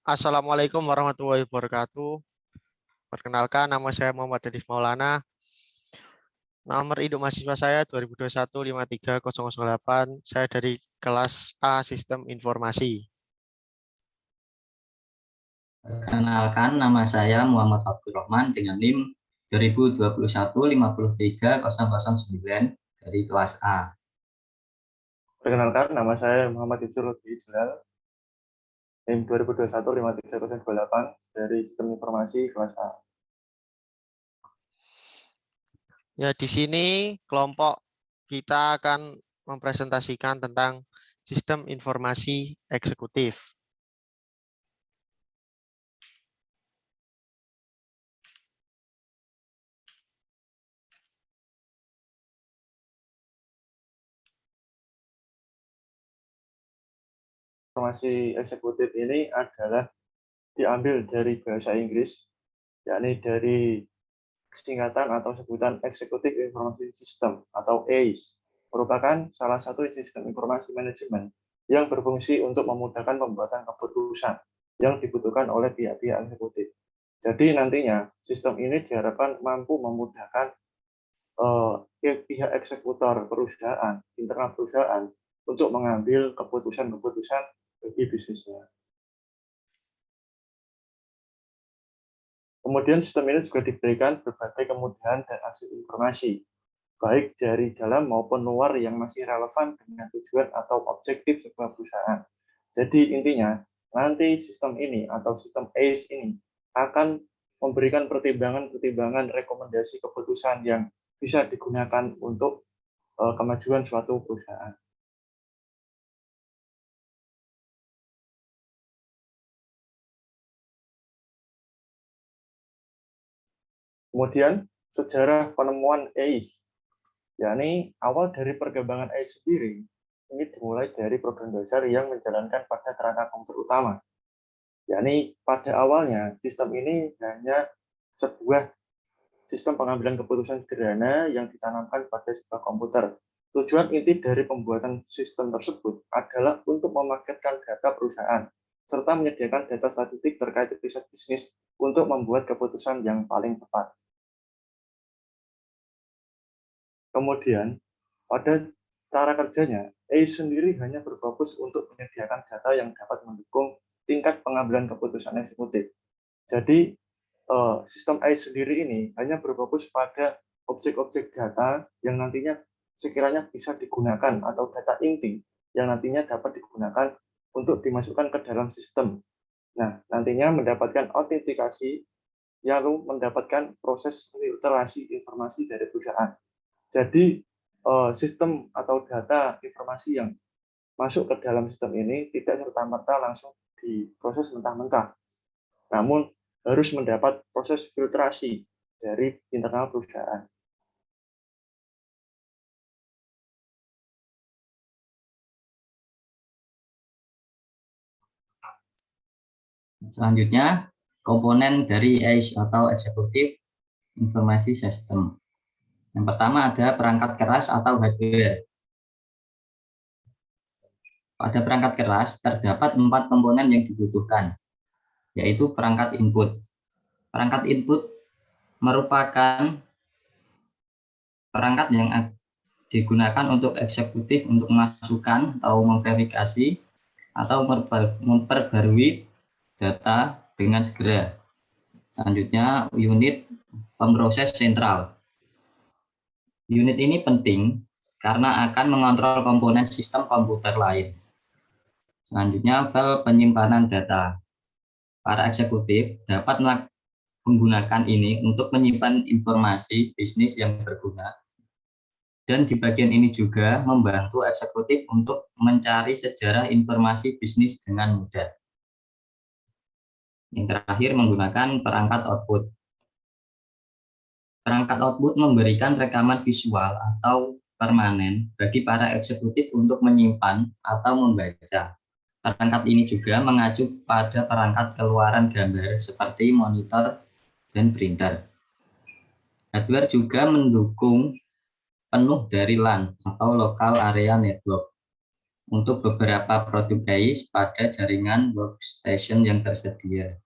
Assalamualaikum warahmatullahi wabarakatuh. Perkenalkan, nama saya Muhammad Dedif Maulana. Nomor induk mahasiswa saya 2021-53008. Saya dari kelas A Sistem Informasi. Perkenalkan, nama saya Muhammad Abdurrahman dengan NIM 2021-53009 dari kelas A. Perkenalkan, nama saya Muhammad Ijul Jalal, NIM 2021-53028 dari Sistem Informasi kelas A. Ya, di sini kelompok kita akan mempresentasikan tentang sistem informasi eksekutif. Informasi eksekutif ini adalah diambil dari bahasa Inggris, yakni dari singkatan atau sebutan Executive Information System atau AIS, merupakan salah satu sistem informasi manajemen yang berfungsi untuk memudahkan pembuatan keputusan yang dibutuhkan oleh pihak-pihak eksekutif. Jadi nantinya sistem ini diharapkan mampu memudahkan pihak eksekutor perusahaan, internal perusahaan, untuk mengambil keputusan-keputusan bagi bisnisnya. Kemudian sistem ini juga diberikan berbagai kemudahan dan akses informasi, baik dari dalam maupun luar yang masih relevan dengan tujuan atau objektif sebuah perusahaan. Jadi intinya, nanti sistem ini atau sistem AIS ini akan memberikan pertimbangan-pertimbangan rekomendasi keputusan yang bisa digunakan untuk kemajuan suatu perusahaan. Kemudian sejarah penemuan AIS, yakni awal dari perkembangan AIS sendiri, ini dimulai dari program dasar yang menjalankan pada kerangka komputer utama. Yakni pada awalnya sistem ini hanya sebuah sistem pengambilan keputusan sederhana yang ditanamkan pada sebuah komputer. Tujuan inti dari pembuatan sistem tersebut adalah untuk memarketkan data perusahaan, serta menyediakan data statistik terkait riset bisnis untuk membuat keputusan yang paling tepat. Kemudian, pada cara kerjanya, AIS sendiri hanya berfokus untuk menyediakan data yang dapat mendukung tingkat pengambilan keputusan eksekutif. Jadi, sistem AIS sendiri ini hanya berfokus pada objek-objek data yang nantinya sekiranya bisa digunakan atau data inti yang nantinya dapat digunakan untuk dimasukkan ke dalam sistem. Nah, nantinya mendapatkan autentikasi yang mendapatkan proses filtrasi informasi dari perusahaan. Jadi, sistem atau data informasi yang masuk ke dalam sistem ini tidak serta-merta langsung diproses mentah-mentah, namun harus mendapat proses filtrasi dari internal perusahaan. Selanjutnya, komponen dari AIS atau Executive Informasi System. Yang pertama ada perangkat keras atau hardware. Pada perangkat keras terdapat 4 komponen yang dibutuhkan, yaitu perangkat input. Perangkat input merupakan perangkat yang digunakan untuk eksekutif untuk memasukkan atau memverifikasi atau memperbarui data dengan segera. Selanjutnya, unit pemroses sentral. Unit ini penting karena akan mengontrol komponen sistem komputer lain. Selanjutnya, file penyimpanan data. Para eksekutif dapat menggunakan ini untuk menyimpan informasi bisnis yang berguna. Dan di bagian ini juga membantu eksekutif untuk mencari sejarah informasi bisnis dengan mudah. Yang terakhir, menggunakan perangkat output. Perangkat output memberikan rekaman visual atau permanen bagi para eksekutif untuk menyimpan atau membaca. Perangkat ini juga mengacu pada perangkat keluaran gambar seperti monitor dan printer. Hardware juga mendukung penuh dari LAN atau Local Area Network. untuk beberapa produk ACE pada jaringan workstation yang tersedia.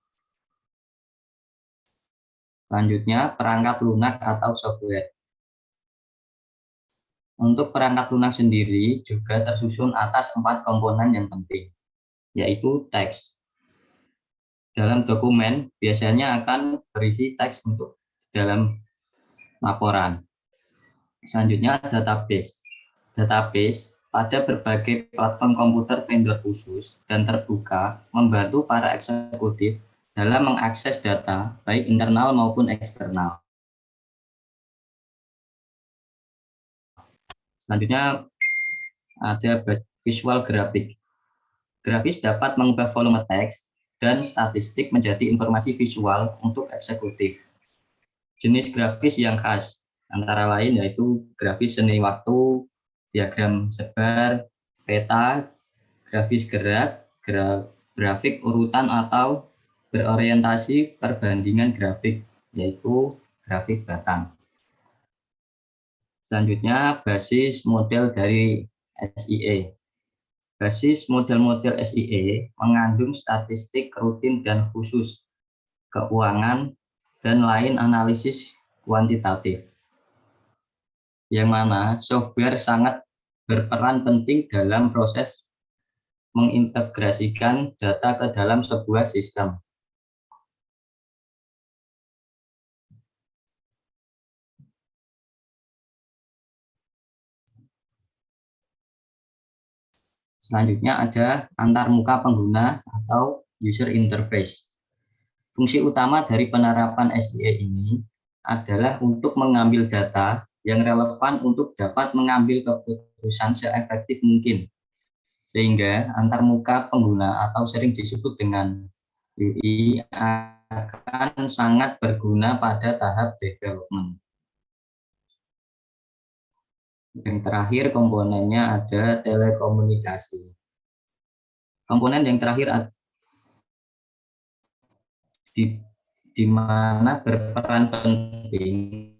Selanjutnya, perangkat lunak atau software. Untuk perangkat lunak sendiri juga tersusun atas 4 komponen yang penting, yaitu teks. Dalam dokumen biasanya akan berisi teks untuk dalam laporan. Selanjutnya, database. Database pada berbagai platform komputer vendor khusus dan terbuka membantu para eksekutif dalam mengakses data baik internal maupun eksternal. Selanjutnya ada visual grafik. Grafis dapat mengubah volume teks dan statistik menjadi informasi visual untuk eksekutif. Jenis grafis yang khas antara lain yaitu grafis seni waktu, diagram sebar, peta, grafis gerak, grafik urutan atau berorientasi perbandingan grafik, yaitu grafik batang. Selanjutnya, basis model dari SIE. Basis model-model SIE mengandung statistik rutin dan khusus, keuangan, dan lain analisis kuantitatif. Yang mana software sangat berperan penting dalam proses mengintegrasikan data ke dalam sebuah sistem. Selanjutnya ada antarmuka pengguna atau user interface. Fungsi utama dari penerapan SIE ini adalah untuk mengambil data yang relevan untuk dapat mengambil keputusan seefektif mungkin. Sehingga antarmuka pengguna atau sering disebut dengan UI akan sangat berguna pada tahap development. Yang terakhir komponennya ada telekomunikasi. Komponen yang terakhir di mana berperan penting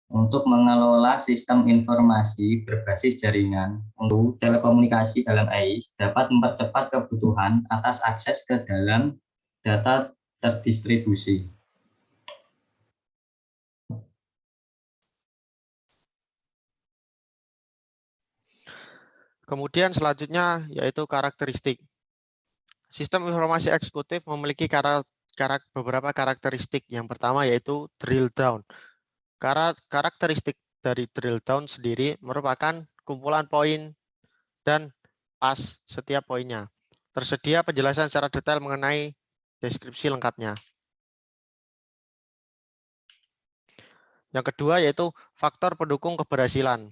untuk mengelola sistem informasi berbasis jaringan untuk telekomunikasi dalam AIS dapat mempercepat kebutuhan atas akses ke dalam data terdistribusi. Kemudian selanjutnya yaitu karakteristik. Sistem informasi eksekutif memiliki beberapa karakteristik. Yang pertama yaitu drill down. Karakteristik dari drill down sendiri merupakan kumpulan poin dan pas setiap poinnya. Tersedia penjelasan secara detail mengenai deskripsi lengkapnya. Yang kedua yaitu faktor pendukung keberhasilan.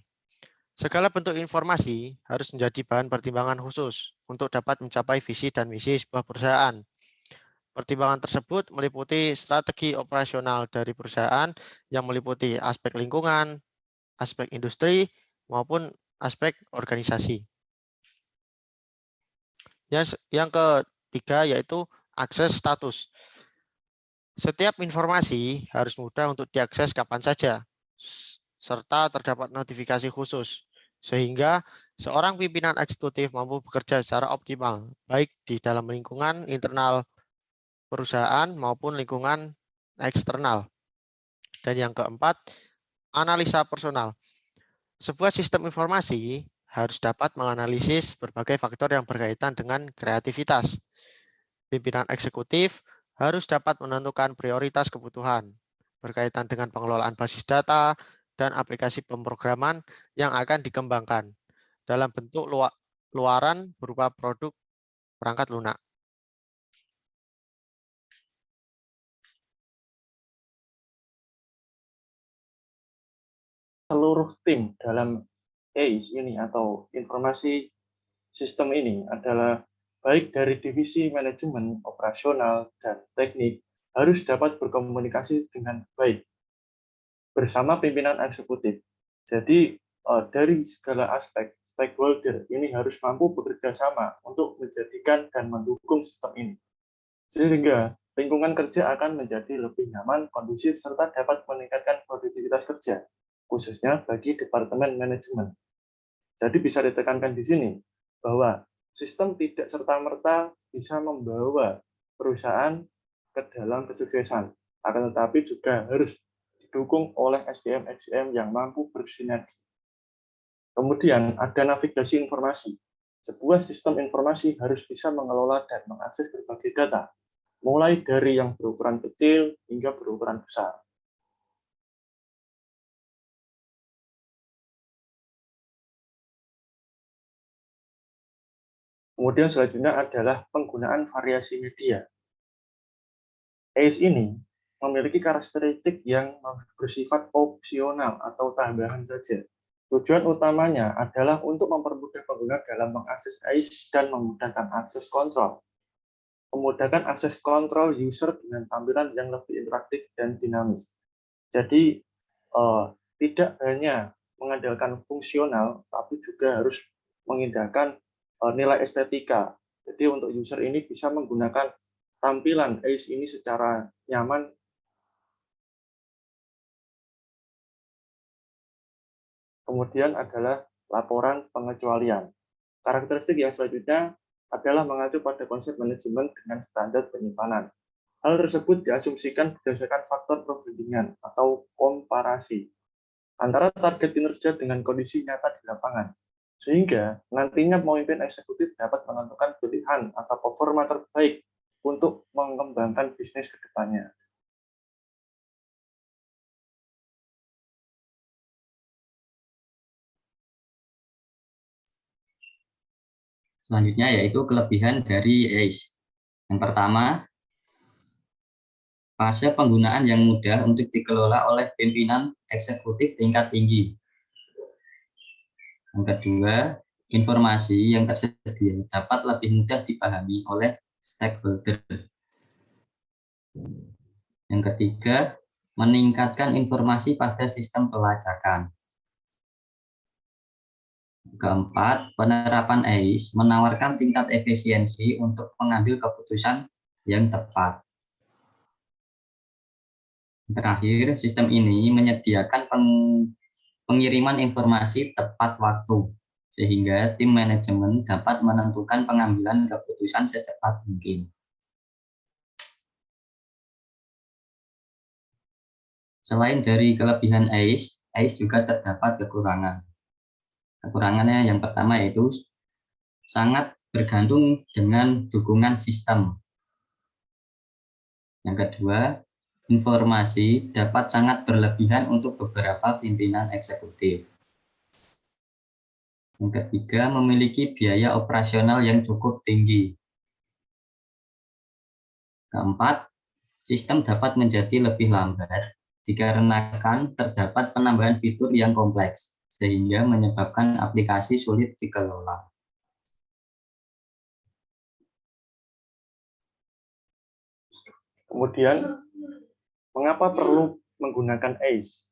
Segala bentuk informasi harus menjadi bahan pertimbangan khusus untuk dapat mencapai visi dan misi sebuah perusahaan. Pertimbangan tersebut meliputi strategi operasional dari perusahaan yang meliputi aspek lingkungan, aspek industri, maupun aspek organisasi. Yang ketiga yaitu akses status. Setiap informasi harus mudah untuk diakses kapan saja, serta terdapat notifikasi khusus, sehingga seorang pimpinan eksekutif mampu bekerja secara optimal, baik di dalam lingkungan internal perusahaan maupun lingkungan eksternal. Dan yang keempat, analisa personal. Sebuah sistem informasi harus dapat menganalisis berbagai faktor yang berkaitan dengan kreativitas. Pimpinan eksekutif harus dapat menentukan prioritas kebutuhan berkaitan dengan pengelolaan basis data dan aplikasi pemrograman yang akan dikembangkan dalam bentuk luaran berupa produk perangkat lunak. Seluruh tim dalam ACE ini atau informasi sistem ini adalah baik dari divisi manajemen, operasional, dan teknik harus dapat berkomunikasi dengan baik bersama pimpinan eksekutif. Jadi dari segala aspek stakeholder ini harus mampu bekerja sama untuk menjadikan dan mendukung sistem ini. Sehingga lingkungan kerja akan menjadi lebih nyaman, kondusif, serta dapat meningkatkan produktivitas kerja, khususnya bagi Departemen Manajemen. Jadi bisa ditekankan di sini, bahwa sistem tidak serta-merta bisa membawa perusahaan ke dalam kesuksesan, akan tetapi juga harus didukung oleh SDM-SDM yang mampu bersinergi. Kemudian ada navigasi informasi. Sebuah sistem informasi harus bisa mengelola dan mengakses berbagai data, mulai dari yang berukuran kecil hingga berukuran besar. Kemudian selanjutnya adalah penggunaan variasi media. ACE ini memiliki karakteristik yang bersifat opsional atau tambahan saja. Tujuan utamanya adalah untuk mempermudah pengguna dalam mengakses ACE dan memudahkan akses kontrol. Memudahkan akses kontrol user dengan tampilan yang lebih interaktif dan dinamis. Jadi, tidak hanya mengandalkan fungsional, tapi juga harus mengindahkan nilai estetika. Jadi untuk user ini bisa menggunakan tampilan ACE ini secara nyaman. Kemudian adalah laporan pengecualian. Karakteristik yang selanjutnya adalah mengacu pada konsep manajemen dengan standar penyimpanan. Hal tersebut diasumsikan berdasarkan faktor perbandingan atau komparasi antara target kinerja dengan kondisi nyata di lapangan. Sehingga nantinya pemimpin eksekutif dapat menentukan pilihan atau performa terbaik untuk mengembangkan bisnis ke depannya. Selanjutnya yaitu kelebihan dari ACE. Yang pertama, fase penggunaan yang mudah untuk dikelola oleh pimpinan eksekutif tingkat tinggi. Yang kedua, informasi yang tersedia dapat lebih mudah dipahami oleh stakeholder. Yang ketiga, meningkatkan informasi pada sistem pelacakan. Keempat, penerapan ACE menawarkan tingkat efisiensi untuk mengambil keputusan yang tepat. Terakhir, sistem ini menyediakan pengiriman informasi tepat waktu, sehingga tim manajemen dapat menentukan pengambilan keputusan secepat mungkin. Selain dari kelebihan ACE, ACE juga terdapat kekurangan. Kekurangannya yang pertama yaitu sangat bergantung dengan dukungan sistem. Yang kedua, informasi dapat sangat berlebihan untuk beberapa pimpinan eksekutif. Yang ketiga, memiliki biaya operasional yang cukup tinggi. Keempat, sistem dapat menjadi lebih lambat dikarenakan terdapat penambahan fitur yang kompleks, sehingga menyebabkan aplikasi sulit dikelola. Kemudian, mengapa perlu menggunakan ACE?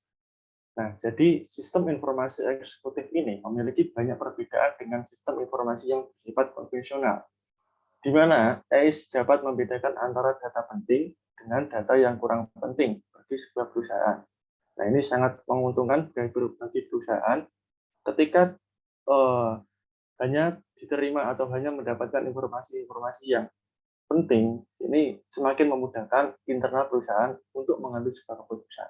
Nah, jadi sistem informasi eksekutif ini memiliki banyak perbedaan dengan sistem informasi yang bersifat konvensional, di mana ACE dapat membedakan antara data penting dengan data yang kurang penting bagi sebuah perusahaan. Nah, ini sangat menguntungkan bagi perusahaan ketika hanya diterima atau hanya mendapatkan informasi-informasi yang penting, ini semakin memudahkan internal perusahaan untuk mengambil sebuah keputusan.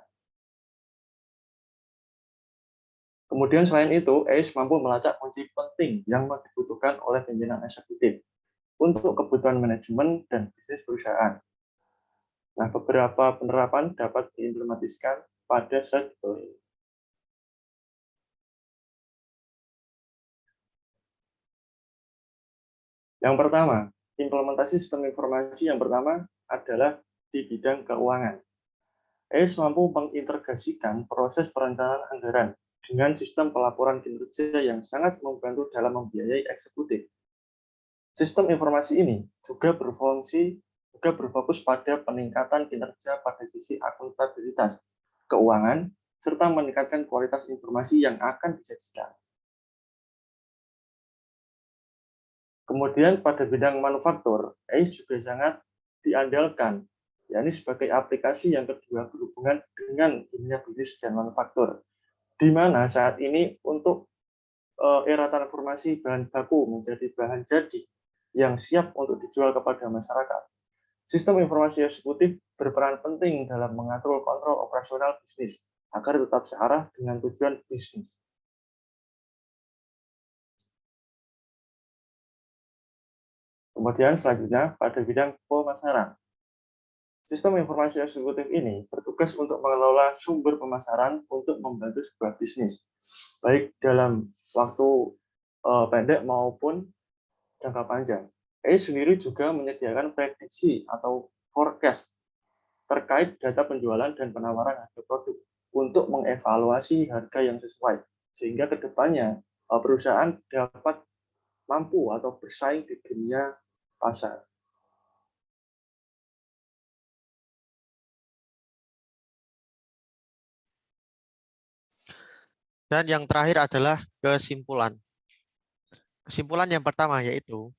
Kemudian selain itu, ACE mampu melacak kunci penting yang dibutuhkan oleh pimpinan eksekutif untuk kebutuhan manajemen dan bisnis perusahaan. Nah, beberapa penerapan dapat diimplementasikan pada slide ini. Yang pertama, implementasi sistem informasi yang pertama adalah di bidang keuangan. ACE mampu mengintegrasikan proses perencanaan anggaran dengan sistem pelaporan kinerja yang sangat membantu dalam membiayai eksekutif. Sistem informasi ini juga berfokus pada peningkatan kinerja pada sisi akuntabilitas, keuangan, serta meningkatkan kualitas informasi yang akan disajikan. Kemudian pada bidang manufaktur, ACE juga sangat diandalkan, yakni sebagai aplikasi yang kedua berhubungan dengan dunia bisnis dan manufaktur, di mana saat ini untuk era transformasi bahan baku menjadi bahan jadi yang siap untuk dijual kepada masyarakat. Sistem informasi eksekutif berperan penting dalam mengatur kontrol operasional bisnis agar tetap searah dengan tujuan bisnis. Kemudian selanjutnya pada bidang pemasaran. Sistem informasi eksekutif ini bertugas untuk mengelola sumber pemasaran untuk membantu sebuah bisnis, baik dalam waktu pendek maupun jangka panjang. Sendiri juga menyediakan prediksi atau forecast terkait data penjualan dan penawaran harga produk untuk mengevaluasi harga yang sesuai, sehingga kedepannya perusahaan dapat mampu atau bersaing di dunia pasar. Dan yang terakhir adalah kesimpulan. Kesimpulan yang pertama yaitu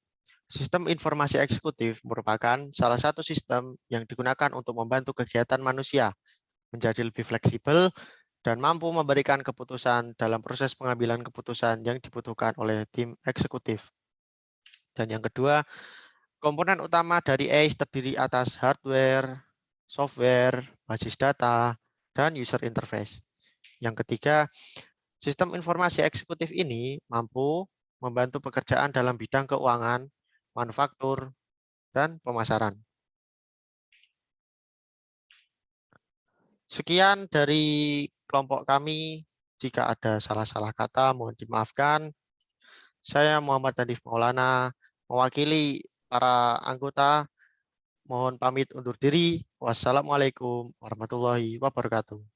sistem informasi eksekutif merupakan salah satu sistem yang digunakan untuk membantu kegiatan manusia menjadi lebih fleksibel dan mampu memberikan keputusan dalam proses pengambilan keputusan yang dibutuhkan oleh tim eksekutif. Dan yang kedua, komponen utama dari ACE terdiri atas hardware, software, basis data, dan user interface. Yang ketiga, sistem informasi eksekutif ini mampu membantu pekerjaan dalam bidang keuangan, manufaktur, dan pemasaran. Sekian dari kelompok kami. Jika ada salah-salah kata, mohon dimaafkan. Saya Muhammad Nadif Maulana, mewakili para anggota. Mohon pamit undur diri. Wassalamualaikum warahmatullahi wabarakatuh.